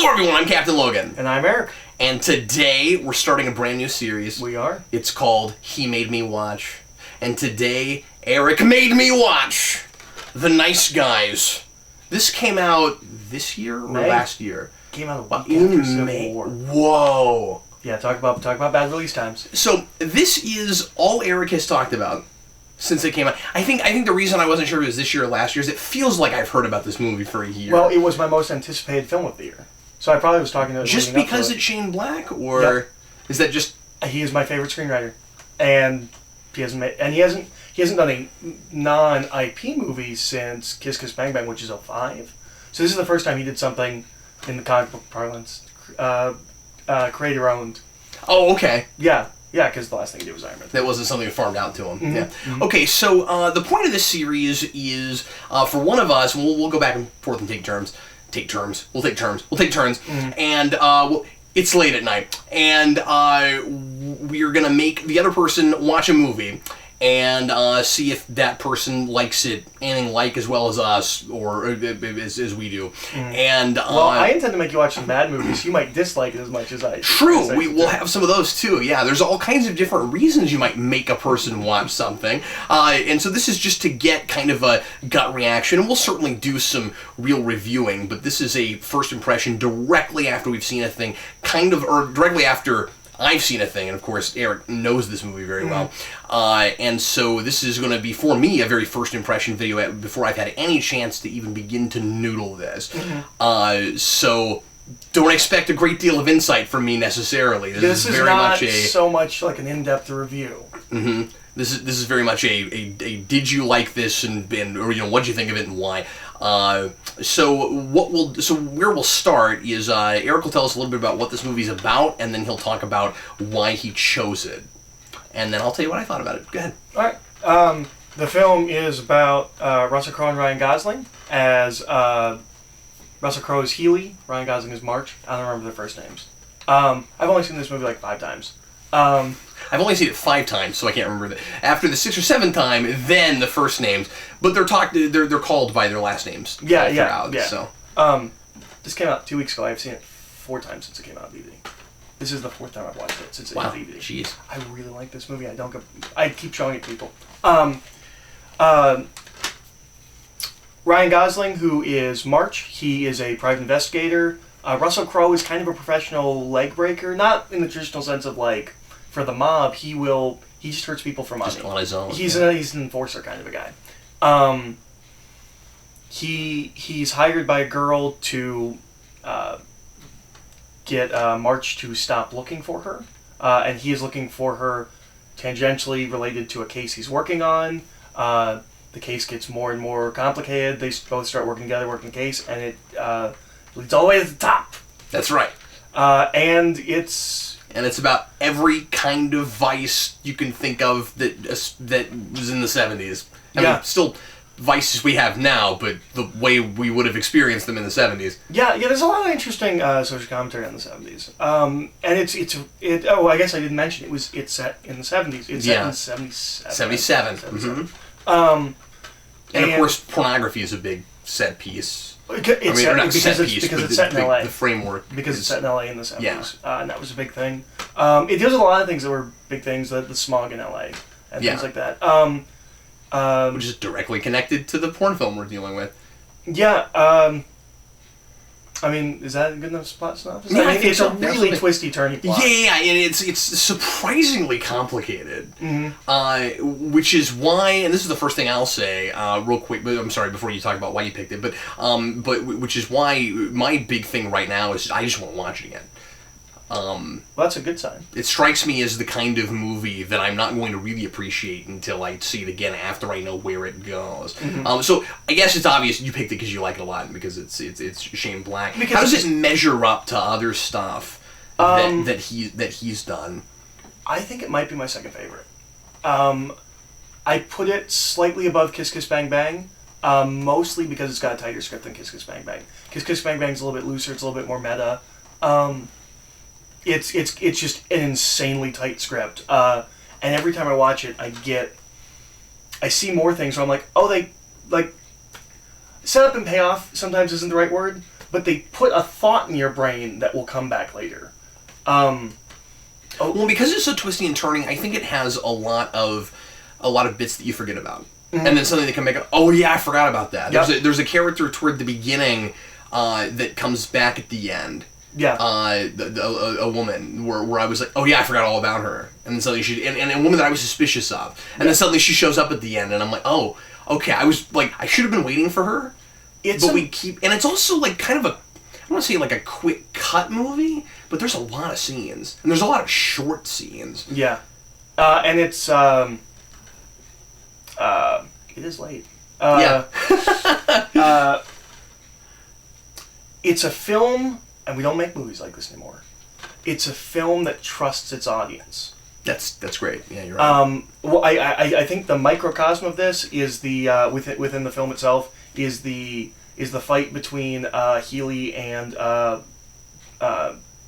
Hello everyone, I'm Captain Logan. And I'm Eric. And today we're starting a brand new series. We are. It's called He Made Me Watch. And today, Eric made me watch The Nice Guys. This came out this year or last year? Came out a week after Civil War. Whoa. Yeah, talk about bad release times. So this is all Eric has talked about since it came out. I think the reason I wasn't sure if it was this year or last year is it feels like I've heard about this movie for a year. Well, it was my most anticipated film of the year. So I probably was talking to it just because it's Shane Black, or is that just he is my favorite screenwriter, and he hasn't done a non-IP movie since Kiss Kiss Bang Bang, which is 2005. So this is the first time he did something in the comic book parlance, creator owned. Oh, okay. Yeah, because the last thing he did was Iron Man. That wasn't something that farmed out to him. Mm-hmm. Yeah. Mm-hmm. Okay, so the point of this series is for one of us, and we'll go back and forth and take turns. We'll take turns. Mm-hmm. And it's late at night, and we're gonna make the other person watch a movie and see if that person likes it anything like as well as us or as we do. Mm. And I intend to make you watch some bad movies. You might dislike it as much as I. True, we'll have some of those too. Yeah, there's all kinds of different reasons you might make a person watch something, and so this is just to get kind of a gut reaction. And we'll certainly do some real reviewing, but this is a first impression directly after we've seen a thing, or directly after I've seen a thing, and of course Eric knows this movie very well, and so this is going to be, for me, a very first impression video before I've had any chance to even begin to noodle this. Mm-hmm. So don't expect a great deal of insight from me necessarily. This is very not much so much like an in-depth review. Mm-hmm. This is very much a did you like this and or what'd you think of it and why. So where we'll start is Eric will tell us a little bit about what this movie's about, and then he'll talk about why he chose it, and then I'll tell you what I thought about it. Go ahead. All right. The film is about Russell Crowe and Ryan Gosling as Russell Crowe is Healy, Ryan Gosling is March. I don't remember their first names. I've only seen this movie like 5 times. I've only seen it 5 times, so I can't remember. After the 6th or 7th time, then the first names, but they're called by their last names. Yeah. So this came out 2 weeks ago. I've seen it 4 times since it came out on DVD. This is the 4th time I've watched it since it was on DVD. Jeez. I really like this movie. I keep showing it to people. Ryan Gosling, who is March, he is a private investigator. Russell Crowe is kind of a professional leg breaker, not in the traditional sense of like for the mob. He just hurts people for money. Just on his own. He's an enforcer kind of a guy. He's hired by a girl to get March to stop looking for her, and he is looking for her tangentially related to a case he's working on. The case gets more and more complicated. They both start working together, working the case, and it leads all the way to the top. That's right. And it's about every kind of vice you can think of that was in the 70s. I mean, still vices we have now, but the way we would have experienced them in the 70s. Yeah. There's a lot of interesting social commentary on the 70s. And I guess I didn't mention it's set in the 70s. It's set in 77. 77. Mm-hmm. And of course, pornography is a big set piece. Because it's set in LA. The framework. Because it's set in LA in the 70s. And that was a big thing. It deals with a lot of things that were big things, the smog in LA and things like that. Which is directly connected to the porn film we're dealing with. Yeah. I mean, is that a good enough plot synopsis? Yeah, I mean, it's a really twisty, turny plot. Yeah, and it's surprisingly complicated. Mm-hmm. Which is why, and this is the first thing I'll say, real quick. But I'm sorry, before you talk about why you picked it, but which is why my big thing right now is I just want to watch it again. Well, that's a good sign. It strikes me as the kind of movie that I'm not going to really appreciate until I see it again after I know where it goes. Mm-hmm. So I guess it's obvious you picked it because you like it a lot and because it's Shane Black. How does it measure up to other stuff that he's done? I think it might be my second favorite. I put it slightly above Kiss Kiss Bang Bang, mostly because it's got a tighter script than Kiss Kiss Bang Bang. Kiss Kiss Bang Bang's a little bit looser. It's a little bit more meta. It's just an insanely tight script. And every time I watch it, I see more things where I'm like, oh, they, like, set up and payoff sometimes isn't the right word, but they put a thought in your brain that will come back later. Well, because it's so twisty and turning, I think it has a lot of bits that you forget about. Mm-hmm. And then something that can make it, oh yeah, I forgot about that. Yep. There's a character toward the beginning that comes back at the end. Yeah. A woman where I was like, oh yeah, I forgot all about her. And then suddenly and a woman that I was suspicious of. And then suddenly she shows up at the end and I'm like, oh, okay, I was like, I should have been waiting for her. And it's also like kind of I don't want to say like a quick cut movie, but there's a lot of scenes. And there's a lot of short scenes. Yeah. And it's, it is late. Yeah. It's a film, and we don't make movies like this anymore. It's a film that trusts its audience. That's great. Yeah, you're right. Well, I think the microcosm of this is the within the film itself is the fight between Healy and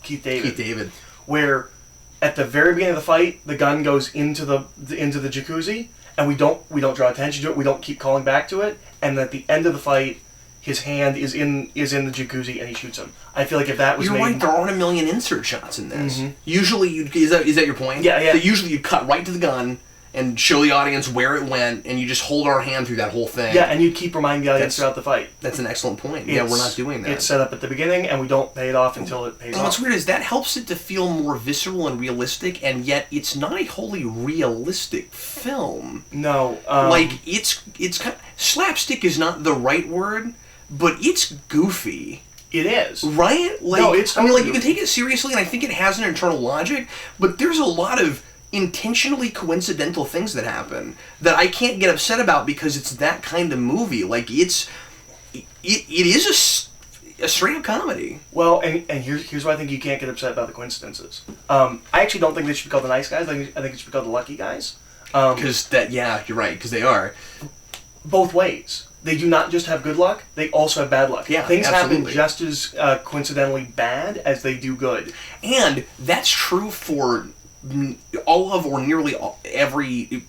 Keith David. Keith David. Where at the very beginning of the fight, the gun goes into the jacuzzi, and we don't draw attention to it. We don't keep calling back to it. And at the end of the fight, his hand is in the jacuzzi, and he shoots him. I feel like if that was You're made... right, there aren't a million insert shots in this. Mm-hmm. Usually, is that your point? Yeah. So usually you'd cut right to the gun and show the audience where it went, and you just hold our hand through that whole thing. Yeah, and you keep reminding the audience throughout the fight. That's an excellent point. Yeah, we're not doing that. It's set up at the beginning, and we don't pay it off until it pays off. What's weird is that helps it to feel more visceral and realistic, and yet it's not a wholly realistic film. No. It's kind of, slapstick is not the right word, but it's goofy. It is. Right? No, it's... I mean, you can take it seriously, and I think it has an internal logic, but there's a lot of intentionally coincidental things that happen that I can't get upset about because it's that kind of movie. Like, it is a straight-up comedy. Well, and here's why I think you can't get upset about the coincidences. I actually don't think they should be called the nice guys. I think it should be called the lucky guys. Because you're right, because they are. Both ways. They do not just have good luck, they also have bad luck. Yeah, Things absolutely. happen just as coincidentally bad as they do good. And that's true for all of or nearly every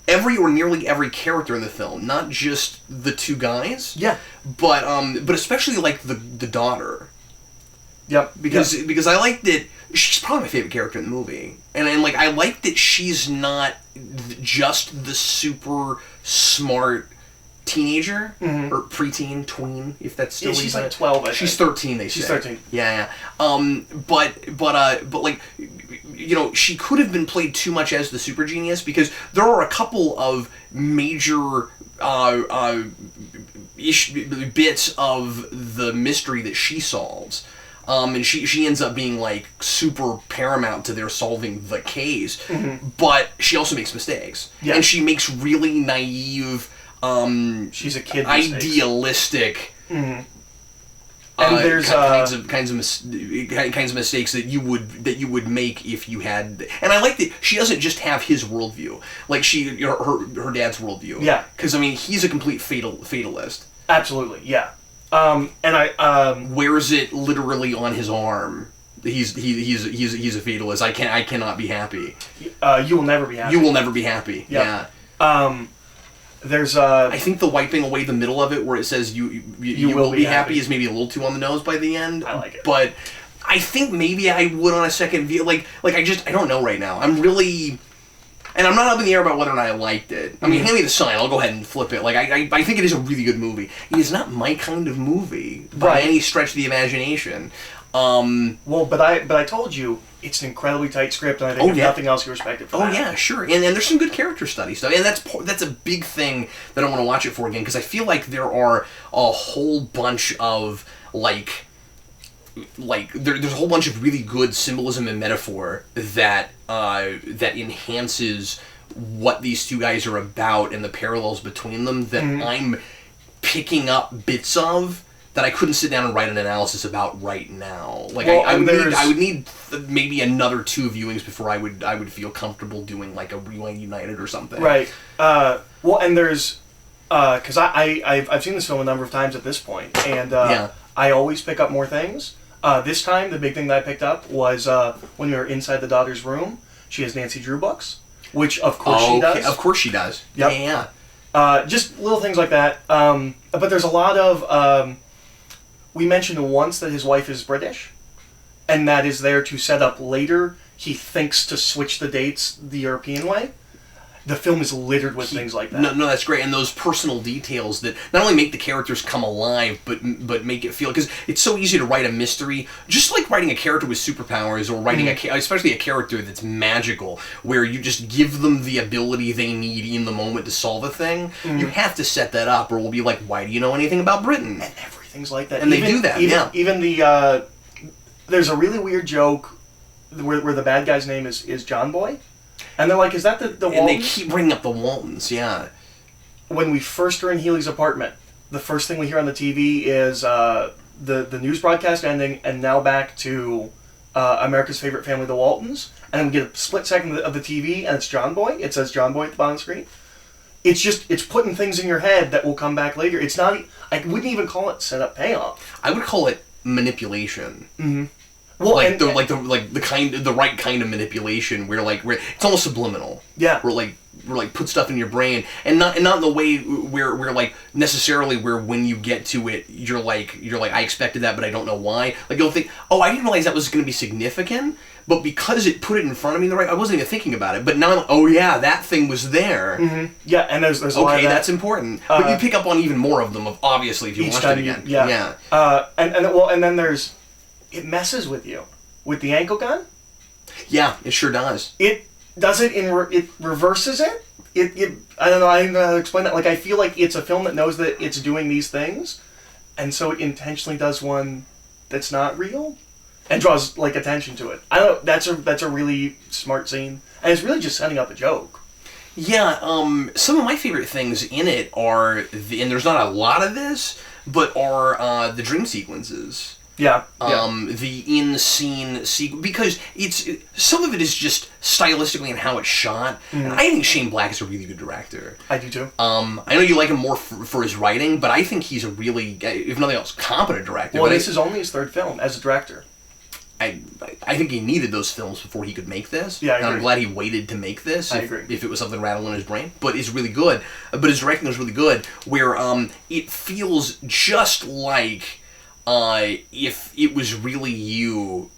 or nearly every character in the film, not just the two guys. Yeah. But especially like the daughter. Yep. Because I like that she's probably my favorite character in the movie, and I like that she's not just the super smart teenager or preteen, tween, if that's still. Yeah, she's like 12. She's 13. They say. She's 13. Yeah. But like, you know, she could have been played too much as the super genius because there are a couple of major bits of the mystery that she solves. And she ends up being like super paramount to their solving the case, but she also makes mistakes, and she makes really naive, she's a kid, idealistic, and there's kinds of mistakes that you would make if you had. And I like that she doesn't just have his worldview, like her dad's worldview. Yeah, because I mean he's a complete fatalist. Absolutely, yeah. And I wears it literally on his arm. He's a fatalist. I cannot be happy. You will never be happy. You will never be happy. Yep. Yeah. There's I think the wiping away the middle of it where it says you will be happy is maybe a little too on the nose by the end. I like it. But I think maybe I would on a second view. Like I don't know right now. I'm really. And I'm not up in the air about whether or not I liked it. I mean, hand me the sign. I'll go ahead and flip it. Like I think it is a really good movie. It is not my kind of movie by any stretch of the imagination. Well, but I told you it's an incredibly tight script, and I think nothing else you respect it for. Oh yeah, sure. And there's some good character study stuff, and that's a big thing that I want to watch it for again because I feel like there are a whole bunch of there's a whole bunch of really good symbolism and metaphor that enhances what these two guys are about and the parallels between them that I'm picking up bits of that I couldn't sit down and write an analysis about right now. Like I would need maybe another 2 viewings before I would feel comfortable doing like a Rewind United or something. Right. Well, and there's because I've seen this film a number of times at this point, and I always pick up more things. This time, the big thing that I picked up was when we were inside the daughter's room, she has Nancy Drew books, which of course she does. Of course she does. Yep. Yeah. Just little things like that. But there's a lot of we mentioned once that his wife is British, and that is there to set up later. He thinks to switch the dates the European way. The film is littered with things like that. No, that's great. And those personal details that not only make the characters come alive, but make it feel... Because it's so easy to write a mystery, just like writing a character with superpowers, or writing especially a character that's magical, where you just give them the ability they need in the moment to solve a thing. You have to set that up, or we'll be like, why do you know anything about Britain? And everything's like that. And they do that, Even the... there's a really weird joke where the bad guy's name is John Boy. And they're like, is that the Waltons? And they keep bringing up the Waltons, yeah. When we first are in Healy's apartment, the first thing we hear on the TV is the news broadcast ending, and now back to America's Favorite Family, the Waltons. And then we get a split second of the TV, and it's John Boy. It says John Boy at the bottom of the screen. It's putting things in your head that will come back later. It's not... I wouldn't even call it setup payoff. I would call it manipulation. Mm-hmm. Well, the right kind of manipulation where it's almost subliminal. Yeah. Where put stuff in your brain, and not in the way where necessarily where when you get to it you're like I expected that but I don't know why. Like you'll think, oh, I didn't realize that was going to be significant, but because it put it in front of me I wasn't even thinking about it. But now I'm like, oh yeah, that thing was there. Mm-hmm. Yeah, and there's a lot of that. That's important. But you pick up on even more of them obviously if you watch it again. Yeah. And then there's... It messes with you. With the ankle gun? Yeah, it sure does. It does it it reverses it? I don't know how to explain that. Like, I feel like it's a film that knows that it's doing these things, and so it intentionally does one that's not real, and draws, attention to it. I don't know, that's a really smart scene, and it's really just setting up a joke. Yeah, some of my favorite things in it are, and there's not a lot of this, but are the dream sequences. Yeah. The in-scene sequence, because some of it is just stylistically and how it's shot. And I think Shane Black is a really good director. I do too. I know you like him more for his writing, but I think he's a really, if nothing else, competent director. Well, but this is only his third film as a director. I think he needed those films before he could make this. Yeah, I agree. And I'm glad he waited to make this. I agree. If it was something rattling in his brain. But it's really good. But his directing was really good, where it feels just like... if it was really you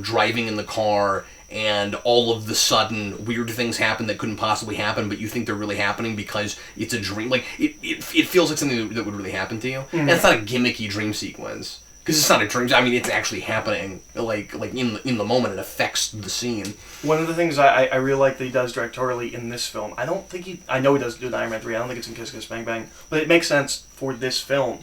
driving in the car and all of the sudden weird things happen that couldn't possibly happen, but you think they're really happening because it's a dream. It feels like something that would really happen to you. Mm-hmm. And it's not a gimmicky dream sequence. Because it's not a dream. I mean, it's actually happening. In the moment, it affects the scene. One of the things I really like that he does directorially in this film, I know he doesn't do it in Iron Man 3, I don't think it's in Kiss Kiss Bang Bang, but it makes sense for this film.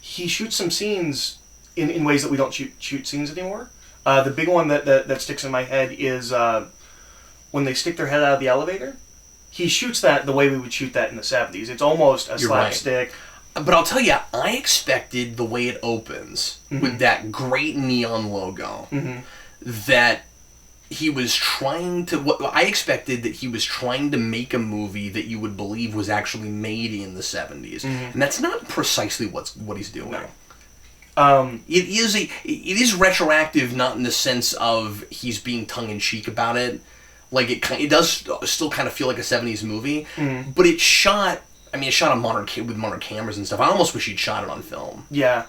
He shoots some scenes in ways that we don't shoot scenes anymore. The big one that sticks in my head is when they stick their head out of the elevator. He shoots that the way we would shoot that in the 70s. It's almost a slapstick. But I'll tell you, I expected the way it opens with that great neon logo that he was trying to... I expected that he was trying to make a movie that you would believe was actually made in the 70s. And that's not precisely what he's doing. No. It is retroactive, not in the sense of he's being tongue-in-cheek about it. It does still kind of feel like a 70s movie, but it's shot... I mean, it's shot on with modern cameras and stuff. I almost wish he'd shot it on film. Yeah.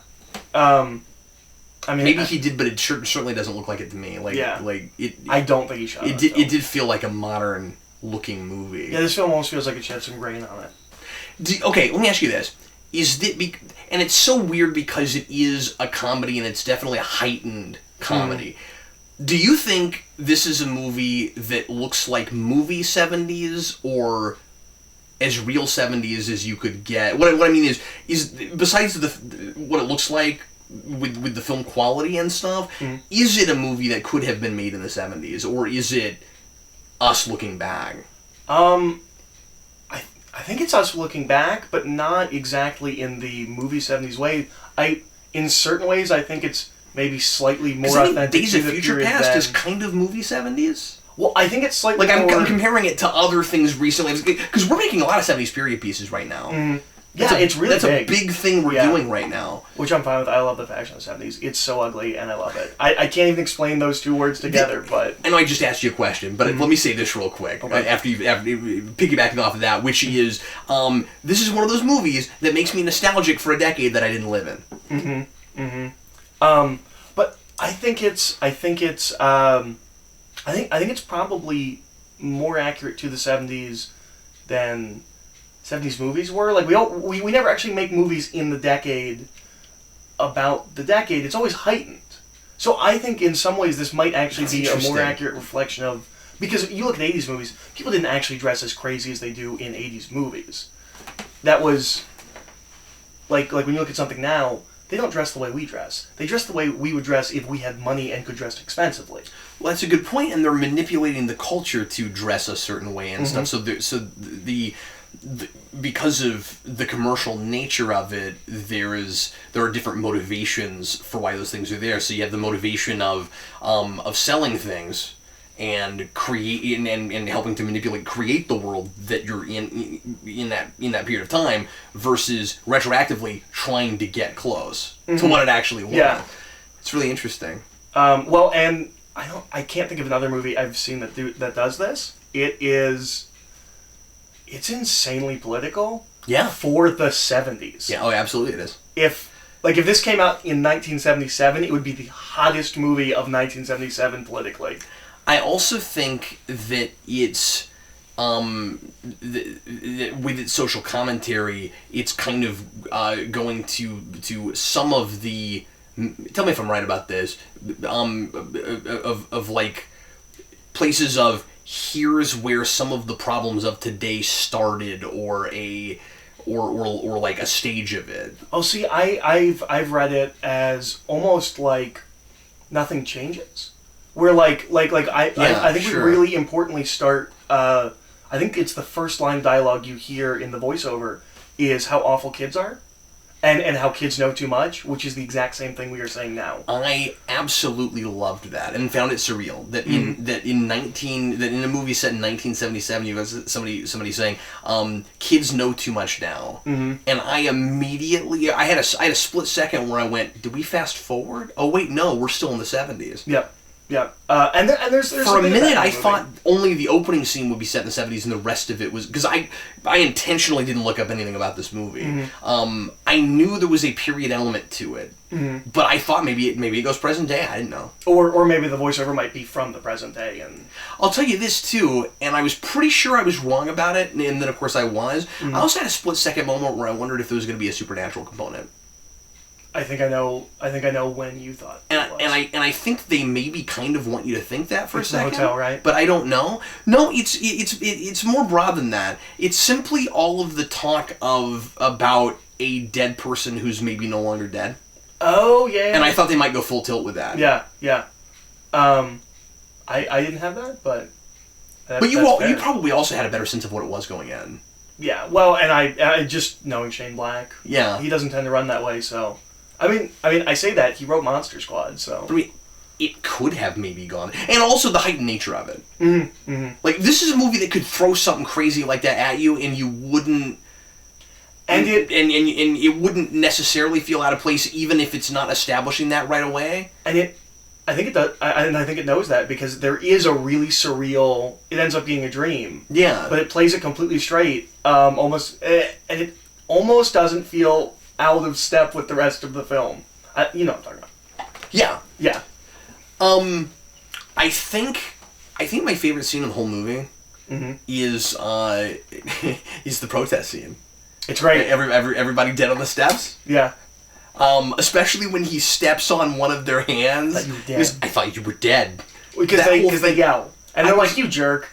Maybe he did, but it certainly doesn't look like it to me. I don't think he shot it. It did feel like a modern-looking movie. Yeah, this film almost feels like it had some grain on it. Okay, let me ask you this: and it's so weird because it is a comedy, and it's definitely a heightened comedy. Do you think this is a movie that looks like movie 70s, or as real 70s as you could get? What I mean is besides what it looks like with the film quality and stuff, is it a movie that could have been made in the 70s, or is it us looking back? I think it's us looking back, but not exactly in the movie 70s way. In certain ways, I think it's maybe slightly more authentic. Days of Future Past is kind of movie 70s. Well, I think it's slightly more... I'm comparing it to other things recently, because we're making a lot of 70s period pieces right now. It's really big. That's a big thing we're doing right now. Which I'm fine with. I love the fashion of the 70s. It's so ugly, and I love it. I can't even explain those two words together, but... I know I just asked you a question, but let me say this real quick, after piggybacking off of that, which is, this is one of those movies that makes me nostalgic for a decade that I didn't live in. But I think it's probably more accurate to the 70s than 70s movies were. Like we never actually make movies in the decade about the decade. It's always heightened. So I think in some ways this might actually be a more accurate reflection of, because you look at 80s movies, people didn't actually dress as crazy as they do in 80s movies. That was like when you look at something now, they don't dress the way we dress. They dress the way we would dress if we had money and could dress expensively. Well, that's a good point, and they're manipulating the culture to dress a certain way and stuff. So because of the commercial nature of it, there are different motivations for why those things are there. So you have the motivation of selling things and create and helping to create the world that you're in that period of time, versus retroactively trying to get close to what it actually was. Yeah, it's really interesting. Well, and I can't think of another movie I've seen that does this. It's insanely political. Yeah. For the 70s. Yeah. Oh, absolutely, it is. If this came out in 1977, it would be the hottest movie of 1977 politically. I also think that it's with its social commentary, it's kind of going to some of the. Tell me if I'm right about this. Of like places of, here's where some of the problems of today started, or like a stage of it. Oh, see, I've read it as almost like nothing changes. Where I think sure. we really importantly start. I think it's the first line of dialogue you hear in the voiceover is how awful kids are. And how kids know too much, which is the exact same thing we are saying now. I absolutely loved that and found it surreal that in a movie set in 1977, you have somebody saying, kids know too much now, and I immediately I had a split second where I went, did we fast forward? Oh wait, no, we're still in the 70s. Yep. Yeah, and there's for a minute I thought only the opening scene would be set in the 70s and the rest of it was, because I intentionally didn't look up anything about this movie. I knew there was a period element to it, but I thought maybe it goes present day. I didn't know, or maybe the voiceover might be from the present day. And I'll tell you this too, and I was pretty sure I was wrong about it, and then of course I was. I also had a split second moment where I wondered if there was going to be a supernatural component. I think I know when you thought. And I think they maybe kind of want you to think that for a second. The hotel, right? But I don't know. No, it's more broad than that. It's simply all of the talk about a dead person who's maybe no longer dead. Oh yeah. And I thought they might go full tilt with that. Yeah. I didn't have that, but. But you probably also had a better sense of what it was going in. Yeah. Well, and I just knowing Shane Black. Yeah. He doesn't tend to run that way, so. I mean, I say that he wrote Monster Squad, so. I mean, it could have maybe gone, and also the heightened nature of it. Like, this is a movie that could throw something crazy like that at you, and you wouldn't. And it wouldn't necessarily feel out of place, even if it's not establishing that right away. And I think it does, and I think it knows that, because there is a really surreal. It ends up being a dream. Yeah. But it plays it completely straight, almost, and it almost doesn't feel out of step with the rest of the film. You know what I'm talking about. Yeah. Yeah. I think my favorite scene in the whole movie is the protest scene. It's great. Everybody dead on the steps. Yeah. Especially when he steps on one of their hands. I thought you were dead. Because they yell. And they're like, you jerk.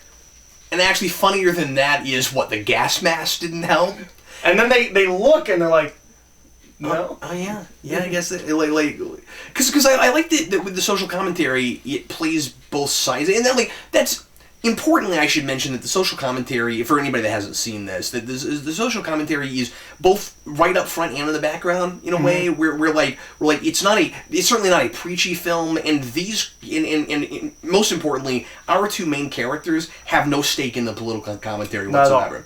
And actually funnier than that is the gas mask didn't help. And then they look and they're like, no. Oh yeah. I guess because I like that with the social commentary, it plays both sides, and then that's importantly I should mention that the social commentary, for anybody that hasn't seen this, that the social commentary is both right up front and in the background in a way where we're like it's certainly not a preachy film, and these and most importantly our two main characters have no stake in the political commentary whatsoever.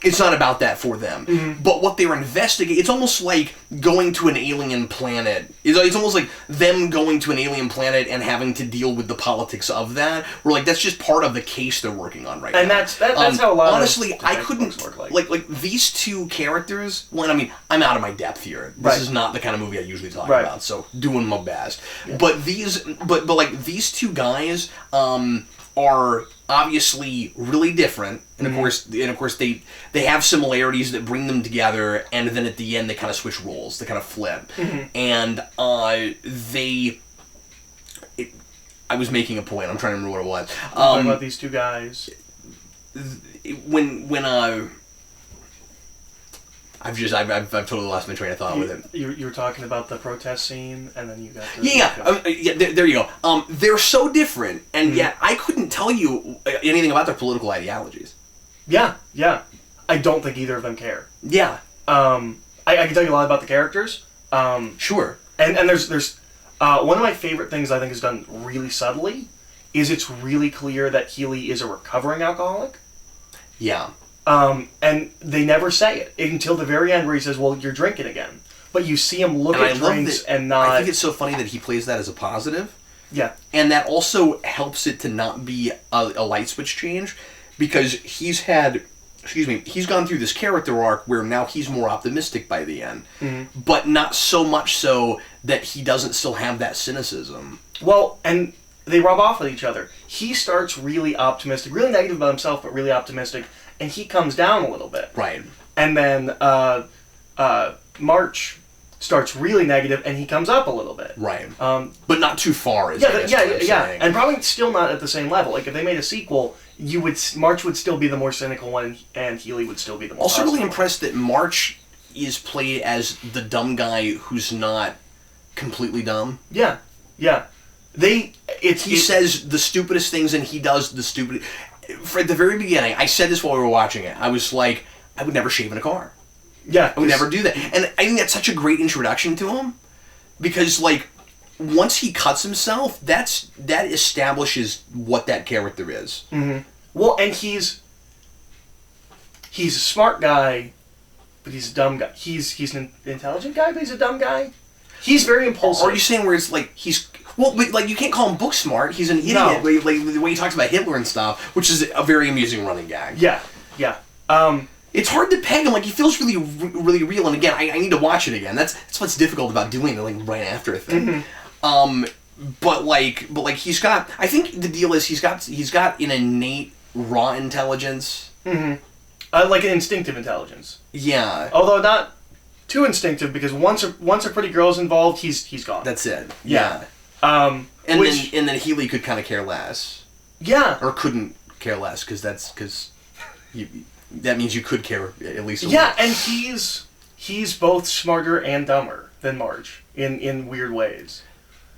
It's not about that for them. Mm-hmm. But what they're investigating, it's almost like going to an alien planet. It's almost like them going to an alien planet and having to deal with the politics of that. Where like that's just part of the case they're working on right now. And that's how a lot honestly, of I couldn't work like these two characters. Well, I mean, I'm out of my depth here. This is not the kind of movie I usually talk about. So doing my best. Yeah. But like these two guys are obviously really different, and of course they have similarities that bring them together, and then at the end they kind of switch roles, they kind of flip, and I was making a point. I'm trying to remember what it was. Talking about these two guys. I've totally lost my train of thought with it. You were talking about the protest scene, and then you got to... There you go. They're so different, and yet I couldn't tell you anything about their political ideologies. Yeah. I don't think either of them care. Yeah. I can tell you a lot about the characters. Sure. And there's one of my favorite things I think is done really subtly is it's really clear that Healy is a recovering alcoholic. Yeah. And they never say it until the very end where he says, well, you're drinking again. But you see him look at drinks and not... I think it's so funny that he plays that as a positive. Yeah. And that also helps it to not be a light switch change, because he's gone through this character arc where now he's more optimistic by the end. Mm-hmm. But not so much so that he doesn't still have that cynicism. Well, and they rub off at each other. He starts really optimistic, really negative about himself, but really optimistic. And he comes down a little bit. Right. And then March starts really negative, and he comes up a little bit. Right. But not too far. Yeah. And probably still not at the same level. Like, if they made a sequel, March would still be the more cynical one, and Healy would still be the more also positive really impressed that March is played as the dumb guy who's not completely dumb. Yeah. He says the stupidest things, and he does the stupid... At the very beginning, I said this while we were watching it. I was like, I would never shave in a car. Yeah. I would never do that. And I think that's such a great introduction to him. Because, like, once he cuts himself, that establishes what that character is. Mm-hmm. Well, and he's a smart guy, but he's a dumb guy. He's an intelligent guy, but he's a dumb guy. He's very impulsive. Or are you saying where it's like, he's... Well, but like you can't call him book smart. He's an idiot. No. Like the way he talks about Hitler and stuff, which is a very amusing running gag. Yeah. It's hard to peg him. Like he feels really, really real. And again, I need to watch it again. That's what's difficult about doing it like right after a thing. Mm-hmm. But he's got. I think the deal is he's got an innate raw intelligence. Mm-hmm. Like an instinctive intelligence. Yeah. Although not too instinctive, because once a pretty girl's involved, he's gone. That's it. Yeah. And then Healy could kind of care less. Yeah. Or couldn't care less, because that means you could care at least a little. Yeah, and he's both smarter and dumber than Marge in weird ways.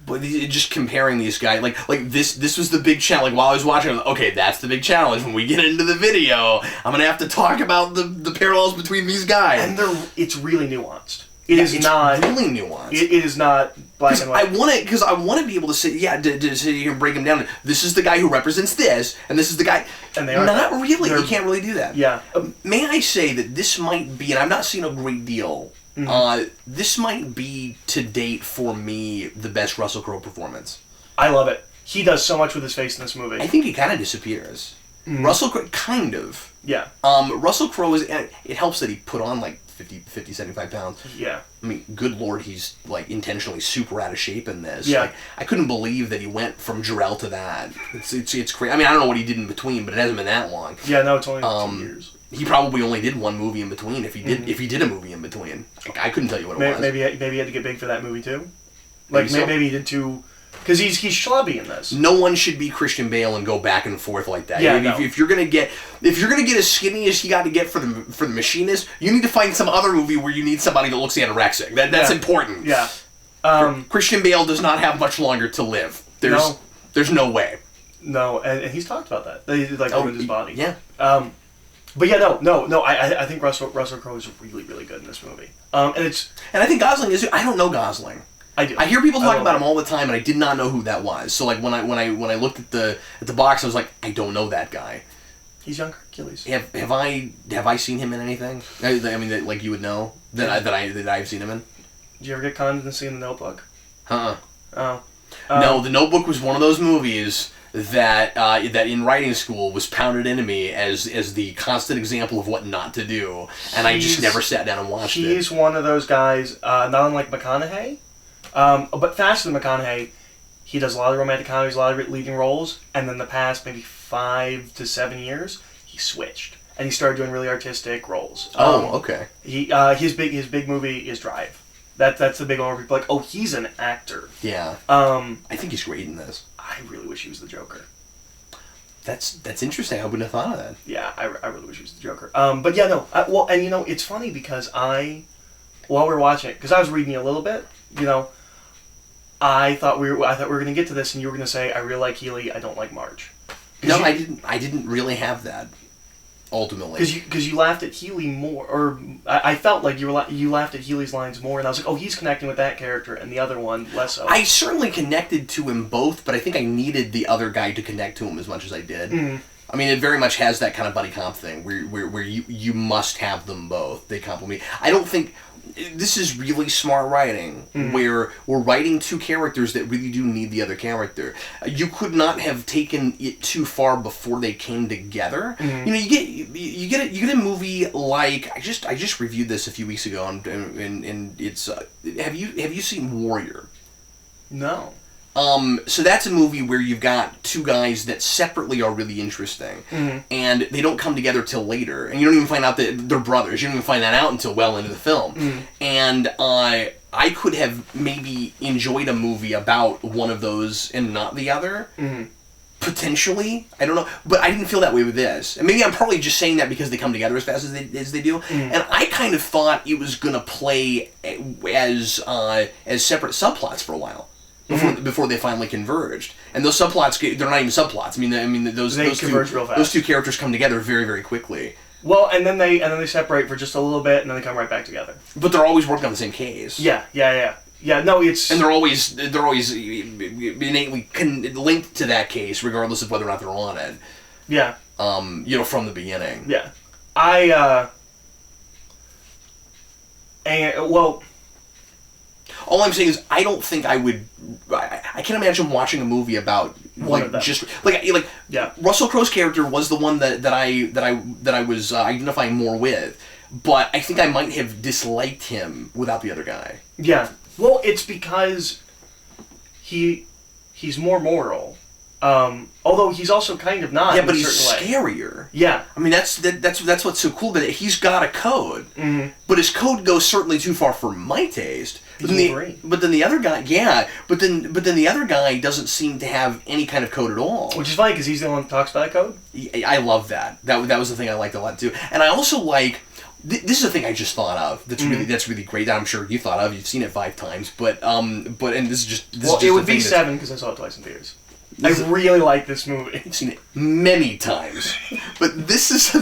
But just comparing these guys, like this was the big challenge. Like while I was watching, I was like, okay, that's the big challenge. When we get into the video, I'm gonna have to talk about the parallels between these guys. And it's really nuanced. It's not really nuanced. It is not black and white. I want to be able to say, to sit here and break them down. This is the guy who represents this, and this is the guy. And they are not really. You can't really do that. Yeah. May I say that this might be, and I've not seen a great deal. Mm-hmm. This might be to date for me the best Russell Crowe performance. I love it. He does so much with his face in this movie. I think he kind of disappears. Mm-hmm. Russell Crowe, kind of. Yeah. Russell Crowe is. It helps that he put on like 50, 75 pounds. Yeah. I mean, good lord, he's like intentionally super out of shape in this. Yeah. Like, I couldn't believe that he went from Jarrell to that. It's crazy. I mean, I don't know what he did in between, but it hasn't been that long. Yeah, no, it's only 2 years. He probably only did one movie in between. If he did a movie in between, like, I couldn't tell you what it was. Maybe he had to get big for that movie too. Like maybe he did too. Because he's schlubby in this. No one should be Christian Bale and go back and forth like that. Yeah, if you're gonna get as skinny as you got to get for the Machinist, you need to find some other movie where you need somebody that looks anorexic. That's important. Yeah. Christian Bale does not have much longer to live. There's no way. No, and he's talked about that. He did ruined his body. Yeah. But yeah, no. I think Russell Crowe is really, really good in this movie. And I think Gosling is. I don't know Gosling. I do. I hear people talk about him all the time, and I did not know who that was. So like when I looked at the box, I was like, I don't know that guy. He's young Hercules. Have I seen him in anything? I mean, that, like, you would know that I've seen him in. Did you ever get conned into seeing The Notebook? Oh. No, The Notebook was one of those movies that in writing school was pounded into me as the constant example of what not to do, and I just never sat down and watched it. He's one of those guys, not unlike McConaughey, but faster than McConaughey. He does a lot of romantic comedies, a lot of leading roles, and then the past maybe 5 to 7 years, he switched and he started doing really artistic roles. Okay. His big movie is Drive. That's the big one where people are like, oh, he's an actor. Yeah. I think he's great in this. I really wish he was the Joker. That's interesting. I wouldn't have thought of that. Yeah, I really wish he was the Joker. But yeah, no. Well, and it's funny because while we were watching it, because I was reading a little bit, I thought we were going to get to this, and you were going to say, I really like Healy, I don't like Marge. No, I didn't. I didn't really have that. Ultimately, because you laughed at Healy more, or I felt like you laughed at Healy's lines more, and I was like, oh, he's connecting with that character, and the other one less so. I certainly connected to him both, but I think I needed the other guy to connect to him as much as I did. Mm-hmm. I mean, it very much has that kind of buddy comp thing where you must have them both. They complement. I don't think this is really smart writing, where we're writing two characters that really do need the other character. You could not have taken it too far before they came together. Mm-hmm. You get a movie like I just reviewed this a few weeks ago, and it's have you seen Warrior? No. So that's a movie where you've got two guys that separately are really interesting, and they don't come together till later, and you don't even find out that they're brothers. You don't even find that out until well into the film. And I could have maybe enjoyed a movie about one of those and not the other. Potentially, I don't know, but I didn't feel that way with this. And maybe I'm probably just saying that because they come together as fast as they do. And I kind of thought it was gonna play as separate subplots for a while. Before they finally converged, and those subplots—they're not even subplots. I mean, those converge real fast. Those two characters come together very, very quickly. Well, and then they separate for just a little bit, and then they come right back together. But they're always working on the same case. Yeah. No, it's and they're always innately linked to that case, regardless of whether or not they're on it. Yeah. From the beginning. Yeah. All I'm saying is, I don't think I would. I can't imagine watching a movie about Russell Crowe's character was the one that I was identifying more with, but I think I might have disliked him without the other guy. Yeah. Well, it's because he's more moral. Although he's also kind of not. Yeah, but he's scarier. Yeah. I mean, that's what's so cool about it. He's got a code, but his code goes certainly too far for my taste. But then the other guy, but then the other guy doesn't seem to have any kind of code at all. Which is funny because he's the one that talks about code. I love that. That was the thing I liked a lot too, and I also like. This is a thing I just thought of. That's really great. That I'm sure you thought of. You've seen it 5 times, but and this is just. It would be 7 because I saw it twice in theaters. I really like this movie. I've seen it many times, but this is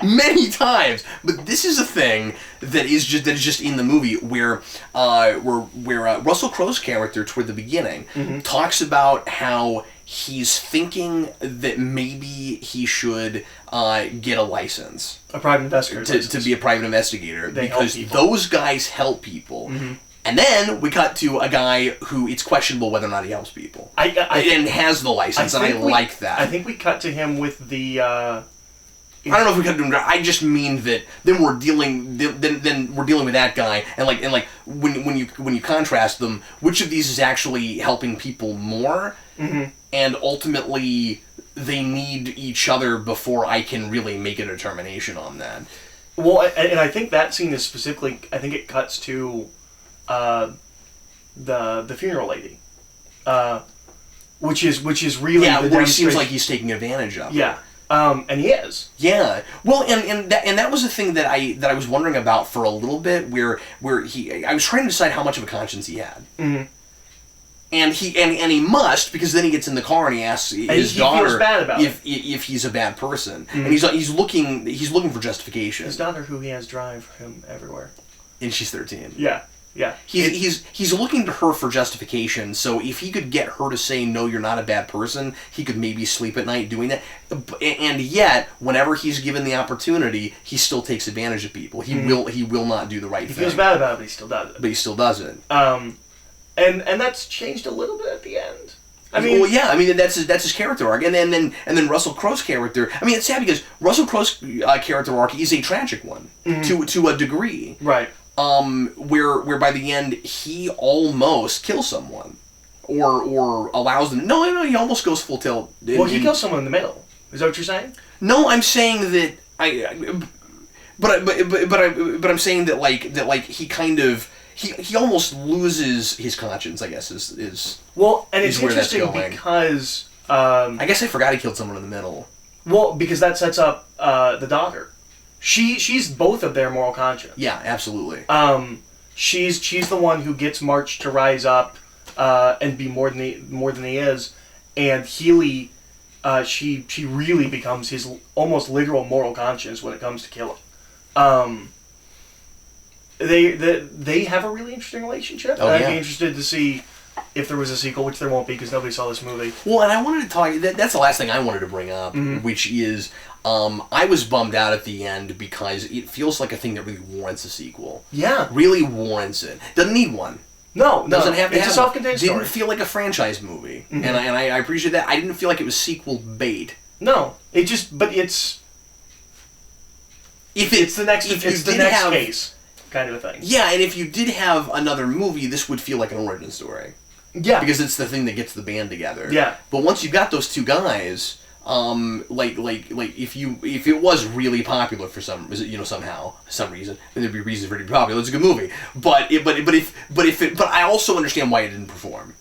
many times. But this is a thing that is just in the movie where Russell Crowe's character toward the beginning talks about how he's thinking that maybe he should get a license, a private investigator, to be a private investigator, because those guys help people. And then we cut to a guy who it's questionable whether or not he helps people, and has the license, and I like that. I think we cut to him with the. I don't know if we cut to him. I just mean that then we're dealing with that guy, and when you contrast them, which of these is actually helping people more, and ultimately they need each other before I can really make a determination on that. Well, and I think that scene is specifically. I think it cuts to. The funeral lady, which is really where he seems like he's taking advantage of. Yeah, and he is. Yeah, well, and that was a thing that I was wondering about for a little bit, where I was trying to decide how much of a conscience he had. And he must, because then he gets in the car and he asks his daughter if he's a bad person, and he's looking for justification. His daughter, who he has drive him everywhere, and she's 13. Yeah. Yeah. He's looking to her for justification, so if he could get her to say, no, you're not a bad person, he could maybe sleep at night doing that. And yet, whenever he's given the opportunity, he still takes advantage of people. He will not do the right thing. He feels bad about it, but he still does it. But he still does it. And that's changed a little bit at the end. I mean, well, yeah. I mean, that's his character arc, and then Russell Crowe's character. I mean, it's sad because Russell Crowe's character arc is a tragic one to a degree. Right. Where by the end he almost kills someone, or allows them. No, he almost goes full tilt. Well, he kills someone in the middle. Is that what you're saying? No, I'm saying that but I'm saying that like he kind of. He almost loses his conscience, I guess, is well, and it's where that's interesting going. Because I guess I forgot he killed someone in the middle. Well, because that sets up the daughter. She's both of their moral conscience. Yeah, absolutely. She's the one who gets March to rise up and be more than he is, and Healy, she really becomes his almost literal moral conscience when it comes to killing. They have a really interesting relationship. Oh, I'd yeah. be interested to see if there was a sequel, which there won't be because nobody saw this movie. Well, and I wanted to talk. That's the last thing I wanted to bring up, which is I was bummed out at the end because it feels like a thing that really warrants a sequel. Yeah, really warrants it. Doesn't need one. No, doesn't have to. It's have a self-contained story. Didn't feel like a franchise movie, and I appreciate that. I didn't feel like it was sequel bait. No, it just. But it's. It's the next. It's the next case. Kind of a thing. Yeah, and if you did have another movie, this would feel like an origin story. Yeah. Because it's the thing that gets the band together. Yeah. But once you've got those two guys, like if it was really popular for some reason, and there'd be reasons for it to be popular. It's a good movie. But I also understand why it didn't perform.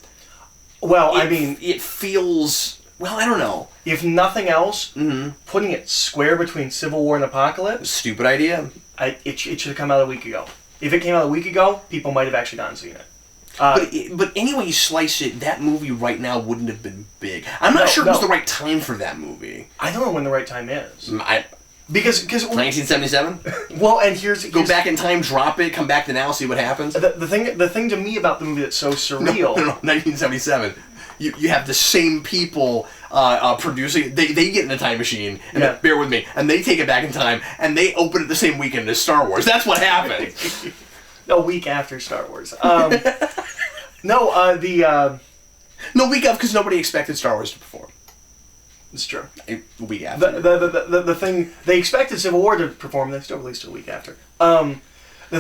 Well, I mean, it feels. Well, I don't know. If nothing else, putting it square between Civil War and Apocalypse. Stupid idea. It should have come out a week ago. If it came out a week ago, people might have actually gone and seen it. But anyway you slice it, that movie right now wouldn't have been big. I'm not sure it was the right time for that movie. I don't know when the right time is. Because 1977. Well, and here's go back in time, drop it, come back to now, see what happens. The thing to me about the movie that's so surreal. No, 1977. You have the same people producing. They get in a time machine, and bear with me, and they take it back in time, and they open it the same weekend as Star Wars. That's what happened. A week after Star Wars. No, week up because nobody expected Star Wars to perform. It's true. A week after. The thing they expected Civil War to perform, they still released it a week after. The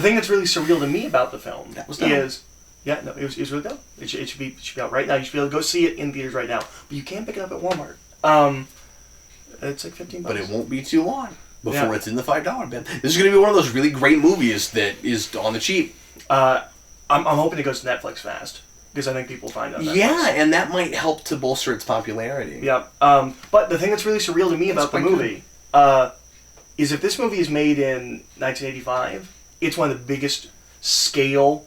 thing that's really surreal to me about the film is. Yeah, no, it was really dope. It should be out right now. You should be able to go see it in theaters right now. But you can't pick it up at Walmart. It's like $15. But it won't be too long before it's in the $5 bin. This is going to be one of those really great movies that is on the cheap. I'm hoping it goes to Netflix fast because I think people find out. Yeah, and that might help to bolster its popularity. Yeah. But the thing that's really surreal to me about the movie is if this movie is made in 1985, it's one of the biggest scale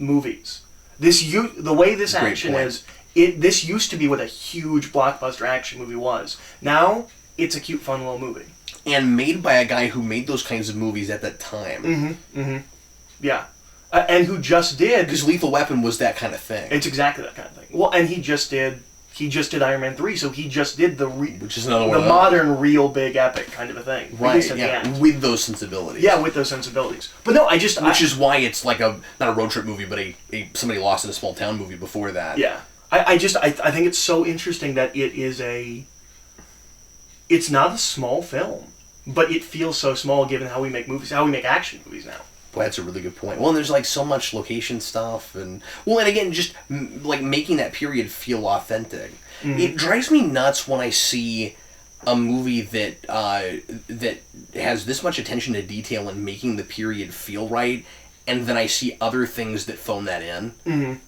movies. The way this action is, this used to be what a huge blockbuster action movie was. Now it's a cute, fun little movie. And made by a guy who made those kinds of movies at that time. Yeah. And who just did... Because Lethal Weapon was that kind of thing. It's exactly that kind of thing. Well, and he just did Iron Man 3, so he just did which is another one the modern, real, big, epic kind of a thing. Right, yeah, with those sensibilities. Yeah, with those sensibilities. But no, Which is why it's like not a road trip movie, but a somebody lost in a small town movie before that. Yeah. I think it's so interesting that it is it's not a small film, but it feels so small given how we make movies, how we make action movies now. Boy, that's a really good point. Well, and there's like so much location stuff, and again, just like making that period feel authentic. It drives me nuts when I see a movie that has this much attention to detail and making the period feel right, and then I see other things that phone that in.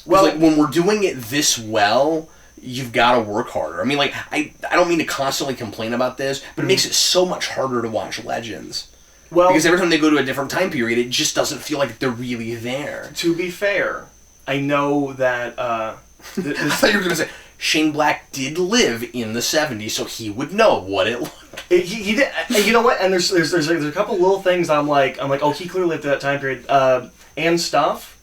Well, like when we're doing it this well, you've got to work harder. I mean, like I don't mean to constantly complain about this, but it makes it so much harder to watch Legends. Well, because every time they go to a different time period, it just doesn't feel like they're really there. To be fair, I know that... I thought you were going to say, Shane Black did live in the 70s, so he would know what it looked like. He did. You know what? And there's a couple little things I'm like, oh, he clearly lived through that time period. And stuff.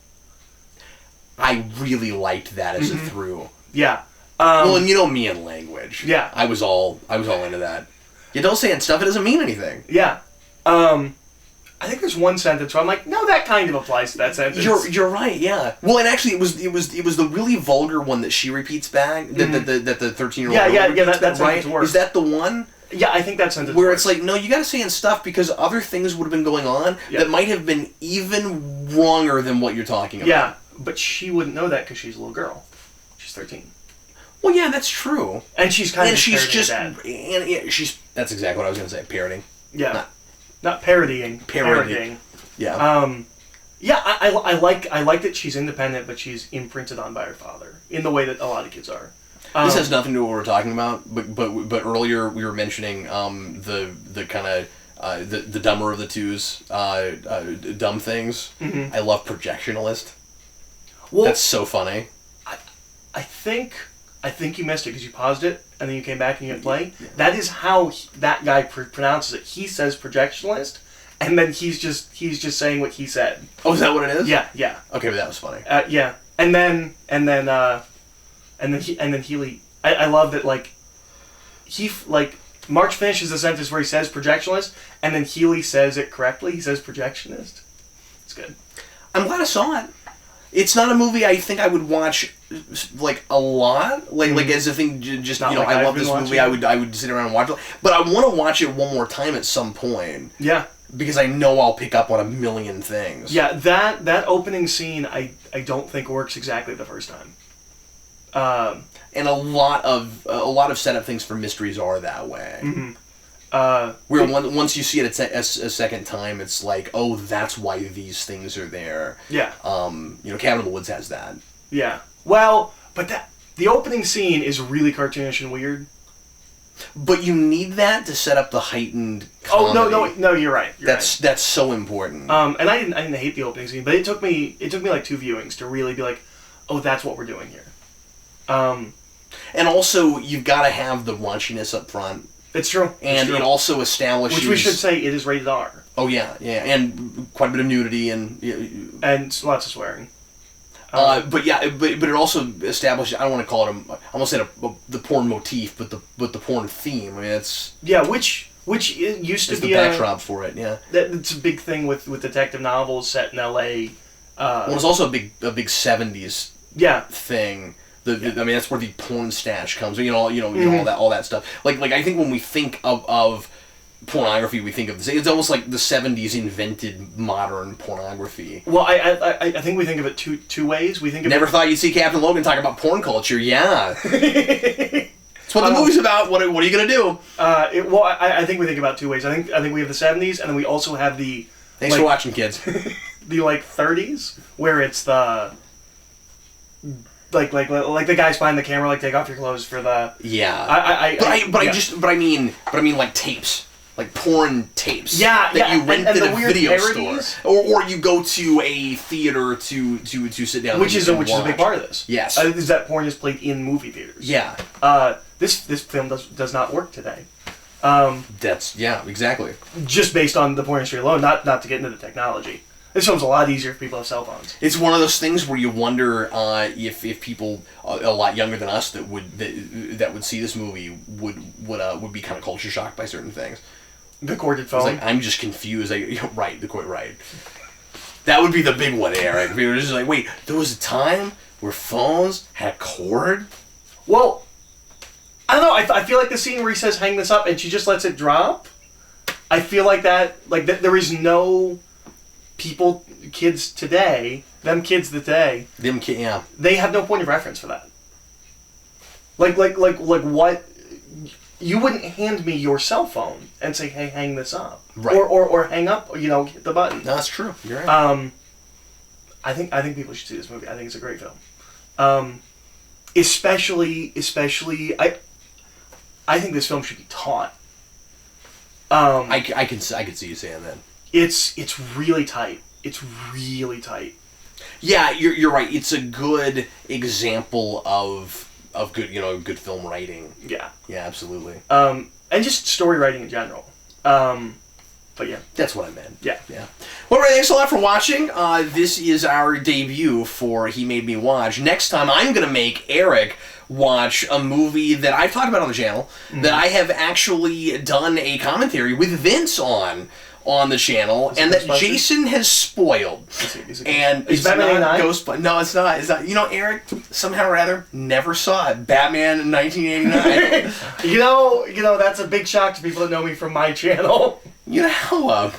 I really liked that as a through. Yeah. Well, and you know me and language. Yeah. I was all into that. You don't say stuff, it doesn't mean anything. Yeah. I think there's one sentence where I'm like, no, that kind of applies to that sentence. You're right, yeah. Well, and actually, it was the really vulgar one that she repeats back, that the 13-year-old. Yeah. That sentence right? works. Is that the one? Yeah, I think that sentence where works. it's like, no, you got to say in stuff because other things would have been going on that might have been even wronger than what you're talking about. Yeah, but she wouldn't know that because she's a little girl. She's 13. Well, yeah, that's true. And she's kind of she's just dad. and she's that's exactly what I was going to say. Parroting. Yeah. Not parodying. Parodying. Yeah. I like that she's independent, but she's imprinted on by her father in the way that a lot of kids are. This has nothing to do with what we're talking about, but earlier we were mentioning the kind of the dumber of the twos, dumb things. Mm-hmm. I love projectionalist. Well, that's so funny. I think you missed it because you paused it and then you came back and you hit play. That is how that guy pronounces it. He says projectionalist, and then he's just saying what he said. Oh, is that what it is? Yeah. Okay, but that was funny. Yeah, and then Healy. I love that March finishes the sentence where he says projectionalist, and then Healy says it correctly. He says projectionist. It's good. I'm glad I saw it. It's not a movie I think I would watch a lot, like as a thing. Just not I love this movie. I would sit around and watch it, but I want to watch it one more time at some point. Yeah, because I know I'll pick up on a million things. Yeah, that opening scene I don't think works exactly the first time. And a lot of setup things for mysteries are that way. Mm-hmm. Where once you see it a second time, it's like, oh, that's why these things are there. Yeah. Cabin in the Woods has that. Yeah. Well, but the opening scene is really cartoonish and weird. But you need that to set up the heightened comedy. Oh no! You're right. That's so important. And I didn't hate the opening scene, but it took me like 2 viewings to really be like, oh, that's what we're doing here. And also, you've got to have the raunchiness up front. It's true. And it also establishes... Which we should say, it is rated R. Oh, yeah. And quite a bit of nudity and lots of swearing. But it also establishes... I don't want to call it I almost said the porn motif, but the porn theme. I mean, it's... Yeah, which used to be the backdrop for it, yeah. It's a big thing with detective novels set in L.A. Well, it's also a big 70s thing. I mean, that's where the porn stash comes. All that stuff. Like I think when we think of pornography, we think of it's almost like the 70s invented modern pornography. Well, I think we think of it two ways. We think of Never thought you'd see Captain Logan talk about porn culture. Yeah. That's what the movie's about. What are you gonna do? I think we think about 2 ways. I think we have the 70s, and then we also have the... Thanks for watching, kids. The 30s, where it's the... Like the guys behind the camera, take off your clothes for the... Yeah. I mean like tapes. Like porn tapes. Yeah, that you rent at a video parodies. store. Or you go to a theater to sit down which is a big part of this. Yes. Is that porn is played in movie theaters. Yeah. This film does not work today. Exactly. Just based on the porn industry alone, not to get into the technology. This film's a lot easier if people have cell phones. It's one of those things where you wonder if people a lot younger than us that would see this movie would be kind of culture shocked by certain things. The corded phone. I'm just confused. Right. That would be the big one, Eric. We were just like, wait, there was a time where phones had a cord? Well, I don't know. I feel like the scene where he says, "Hang this up," and she just lets it drop. I feel like that. There is no. Kids today, yeah. They have no point of reference for that. Like what? You wouldn't hand me your cell phone and say, "Hey, hang this up," right? Or hang up, hit the button. No, that's true. You're right. I think people should see this movie. I think it's a great film. Especially, I think this film should be taught. I could see you saying that. It's really tight. It's really tight. Yeah, you're right. It's a good example of good film writing. Yeah. Yeah, absolutely. And just story writing in general. But yeah. That's what I meant. Yeah. Yeah. Well, right, thanks a lot for watching. This is our debut for He Made Me Watch. Next time, I'm going to make Eric watch a movie that I've talked about on the channel, that I have actually done a commentary with Vince on the channel, and that Jason has spoiled. And is Batman not Ghostbusters. No, it's not. It's not. You know, Eric somehow or other never saw it. Batman in 1989. you know that's a big shock to people that know me from my channel. You know how a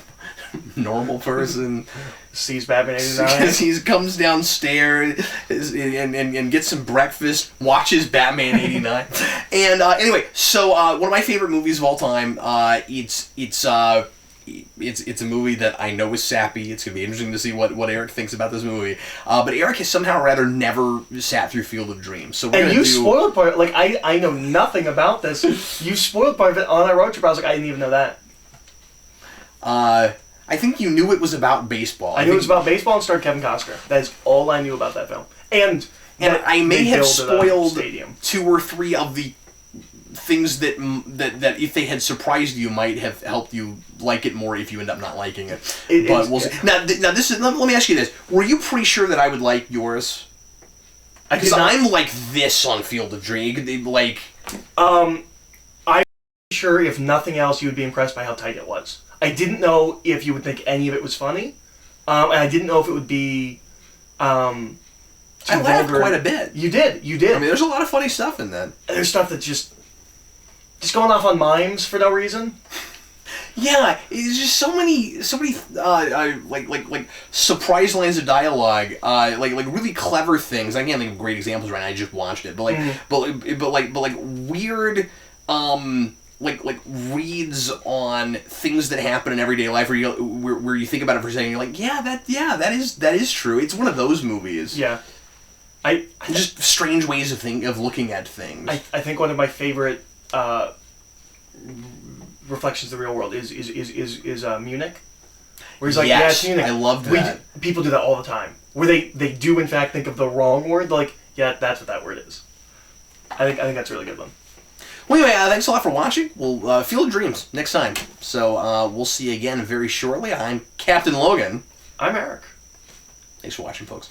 normal person sees Batman 89. He comes downstairs and gets some breakfast, watches Batman 89. And anyway, so one of my favorite movies of all time. It's a movie that I know is sappy. It's going to be interesting to see what Eric thinks about this movie. But Eric has somehow or rather never sat through Field of Dreams. So and you spoiled part of it. Like, I know nothing about this. You spoiled part of it on our road trip. I was like, I didn't even know that. I think you knew it was about baseball. I knew it was about baseball and starred Kevin Costner. That is all I knew about that film. And I may have spoiled 2 or 3 of the things that if they had surprised you might have helped you like it more if you end up not liking it. But we'll see. Now this is. Let me ask you this: were you pretty sure that I would like yours? Because I'm like this on Field of Dreams. Like, I'm sure if nothing else you would be impressed by how tight it was. I didn't know if you would think any of it was funny, and I didn't know if it would be. I laughed quite a bit. You did. I mean, there's a lot of funny stuff in that. And there's stuff that's just going off on mimes for no reason. Yeah, it's just so many like surprise lines of dialogue, like really clever things. I can't think of great examples right now. I just watched it, but like weird like reads on things that happen in everyday life where you think about it for a second, and you're like, that is true. It's one of those movies. Yeah. Just strange ways of looking at things. I think one of my favorite reflections of the real world is Munich, where he's like, yes, yeah, it's Munich. I love that. People do that all the time, where they do in fact think of the wrong word. They're like, yeah, that's what that word is. I think that's a really good one. Well, anyway, thanks a lot for watching. We'll Field of Dreams next time. So we'll see you again very shortly. I'm Captain Logan. I'm Eric. Thanks for watching, folks.